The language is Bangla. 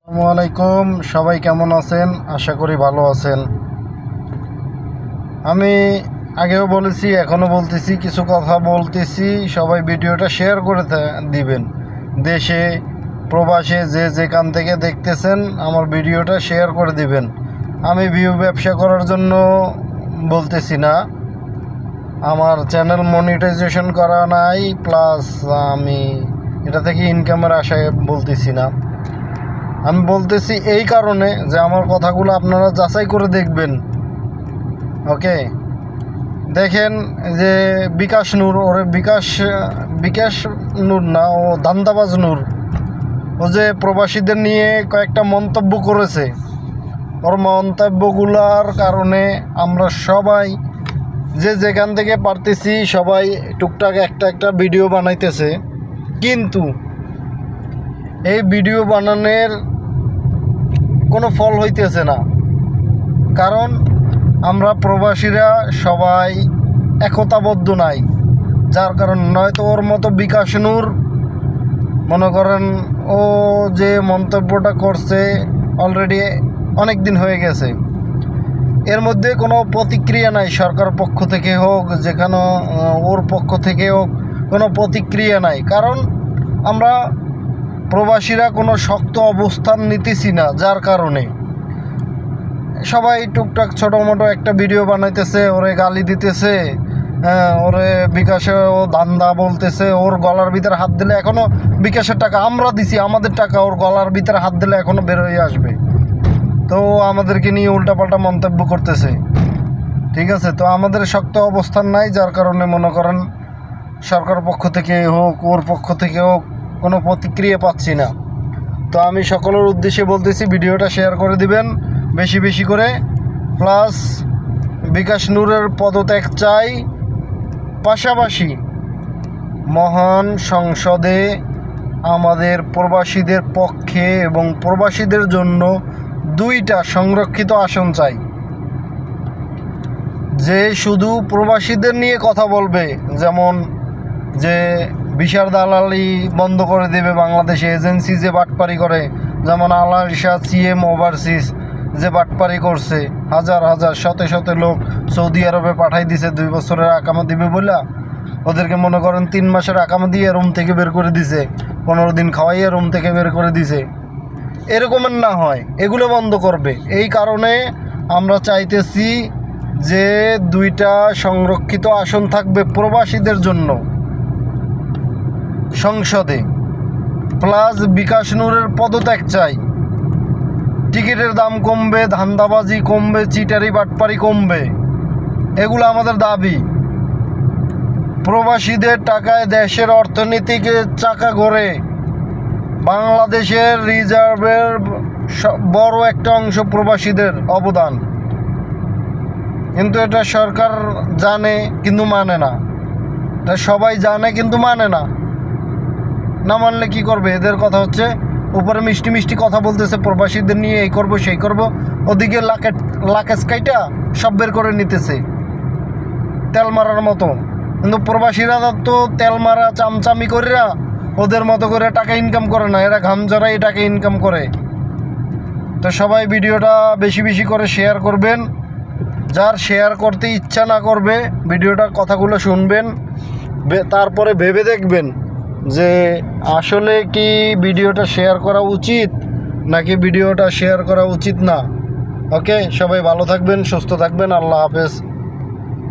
আসসালামু আলাইকুম, সবাই কেমন আছেন? আশা করি ভালো আছেন। আমি আগেও বলেছি, এখনও বলতেছি, কিছু কথা বলতেছি। সবাই ভিডিওটা শেয়ার করে দিবেন। দেশে প্রবাসে যে যেখান থেকে দেখতেছেন আমার ভিডিওটা শেয়ার করে দিবেন। আমি ভিউ ব্যবসা করার জন্য বলতেছি না, আমার চ্যানেল মনিটাইজেশন করা নাই, প্লাস আমি এটা থেকে ইনকামের আশায় বলতেছি না। আমি বলতেছি এই কারণে যে আমার কথাগুলো আপনারা যাচাই করে দেখবেন। ওকে, দেখেন যে বিকাশ নূর, ওরে বিকাশ নূর না, ও ধান্দাবাজ নূর, ও যে প্রবাসীদের নিয়ে কয়েকটা মন্তব্য করেছে, ওর মন্তব্যগুলোর কারণে আমরা সবাই যে যেখান থেকে পারতেছি সবাই টুকটাক একটা ভিডিও বানাইতেছে। কিন্তু এই ভিডিও বানানোর কোনো ফল হইতেছে না, কারণ আমরা প্রবাসীরা সবাই একতাবদ্ধ নাই। যার কারণ নয়তো ওর মতো বিকাশ নূর, মনে করেন, ও যে মন্তব্যটা করছে অলরেডি অনেক দিন হয়ে গেছে, এর মধ্যে কোনো প্রতিক্রিয়া নাই। সরকার পক্ষ থেকে হোক, যেখানে ওর পক্ষ থেকে হোক, কোনো প্রতিক্রিয়া নাই। কারণ আমরা প্রবাসীরা কোনো শক্ত অবস্থান নিতেছি না, যার কারণে সবাই টুকটাক ছোটো মোটো একটা ভিডিও বানাইতেছে, ওরে গালি দিতেছে, ওরে বিকাশে ও ধান্দা বলতেছে। ওর গলার ভিতরে হাত দিলে, এখনও বিকাশের টাকা আমরা দিছি, আমাদের টাকা ওর গলার ভিতরে হাত দিলে এখনও বের হয়ে আসবে। তো আমাদেরকে নিয়ে উল্টাপাল্টা মন্তব্য করতেছে। ঠিক আছে, তো আমাদের শক্ত অবস্থান নাই, যার কারণে মনে করেন সরকার পক্ষ থেকে হোক, ওর পক্ষ থেকে হোক, কোনো প্রতিক্রিয়া পাচ্ছি না। তো আমি সকলের উদ্দেশ্যে বলতেছি, ভিডিওটা শেয়ার করে দিবেন বেশি বেশি করে। প্লাস বিকাশ নূরের পদত্যাগ চাই, পাশাপাশি মহান সংসদে আমাদের প্রবাসীদের পক্ষে এবং প্রবাসীদের জন্য 2টা সংরক্ষিত আসন চাই, যে শুধু প্রবাসীদের নিয়ে কথা বলবে। যেমন যে ভিসার দালালি বন্ধ করে দেবে, বাংলাদেশে এজেন্সি যে বাটপারি করে, যেমন আলাল শাহ সিএম ওভারসিজ যে বাটপারি করছে, হাজার হাজার শত শত লোক সৌদি আরবে পাঠাই দিছে 2 বছরের আকামা দিবে বলে। ওদেরকে মনে করেন 3 মাসের আকামা দিয়ে রুম থেকে বের করে দিছে, 15 দিন খাওয়াইয়ে রুম থেকে বের করে দিছে। এরকমের না হয়, এগুলো বন্ধ করবে। এই কারণে আমরা চাইতেছি যে 2টা সংরক্ষিত আসন থাকবে প্রবাসীদের জন্য সংসদে। প্লাস বিকাশ নূরের পদত্যাগ চাই, টিকিটের দাম কমবে, ধান্দাবাজি কমবে, চিটারি বাটপারি কমবে, এগুলো আমাদের দাবি। প্রবাসীদের টাকায় দেশের অর্থনীতিকে চাকা ঘোরে, বাংলাদেশের রিজার্ভের বড় একটা অংশ প্রবাসীদের অবদান। কিন্তু এটা সরকার জানে কিন্তু মানে না, এটা সবাই জানে কিন্তু মানে না। না মানলে কি করবে? এদের কথা হচ্ছে উপরে মিষ্টি মিষ্টি কথা বলতেছে প্রবাসীদের নিয়ে, এই করব সেই করব, ওদিকে লাকেশ কাইটা সব বের করে নিতেছে তেল মারার মতো। কিন্তু প্রবাসীরা তো তেল মারা চামচামি করিরা ওদের মতো করে টাকা ইনকাম করে না, এরা ঘাম ঝরাই টাকা ইনকাম করে। তো সবাই ভিডিওটা বেশি বেশি করে শেয়ার করবেন। যার শেয়ার করতে ইচ্ছা না করবে, ভিডিওটার কথাগুলো শুনবেন, তারপরে ভেবে দেখবেন যে আসলে কি ভিডিওটা শেয়ার করা উচিত নাকি ভিডিওটা শেয়ার করা উচিত না। ওকে, সবাই ভালো থাকবেন, সুস্থ থাকবেন। আল্লাহ হাফেজ।